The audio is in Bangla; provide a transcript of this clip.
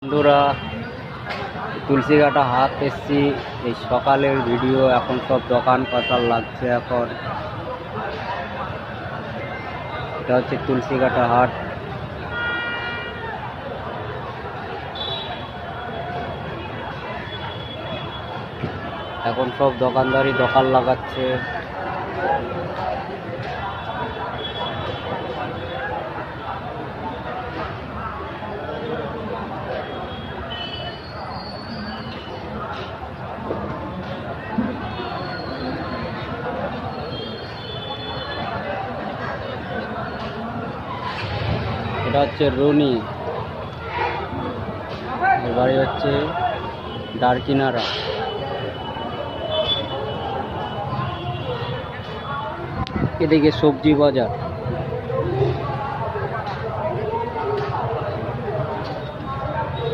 বন্ধুরা, তুলসীঘাটা হাট এসছি। এই সকালের ভিডিও। এখন সব দোকান পাতাল লাগছে। এখন এটা হচ্ছে তুলসীঘাটা হাট। এখন সব দোকানদারি দোকান লাগাচ্ছে। এটা হচ্ছে রনি, এর বাড়ি হচ্ছে ডারকিনারা। এদিকে সবজি বাজার।